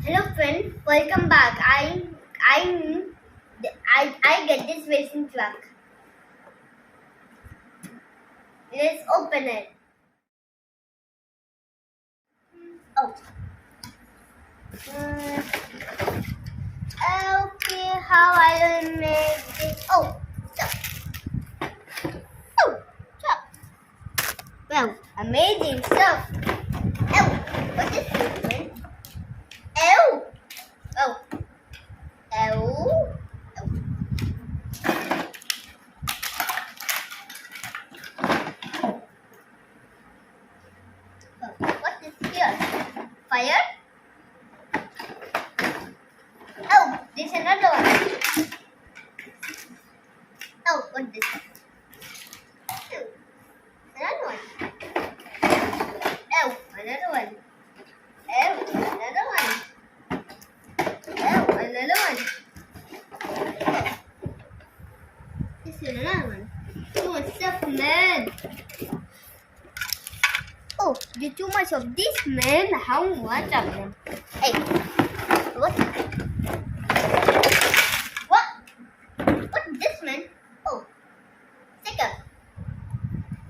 Hello friends, welcome back. I get this racing truck. Let's open it. Oh. Okay, how I will make this? Oh, stop. Oh, stop. Wow, amazing stuff. Oh, what is this one? Oh, oh, oh. What is here? Fire? Oh, there's another one. Oh, what this? Oh, another one. Oh, another one. Oh, another one. Oh, another one. This is another one. Too much stuff, man. Oh, there's too much of this, man. How much of them? Hey, what? What is this, man? Oh, sticker.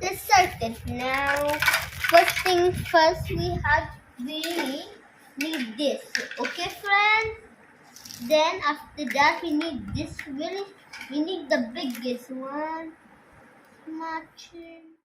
Let's start it now. First thing first, we need this. Okay, friends? Then after that, we need this. We need the biggest one. Matching.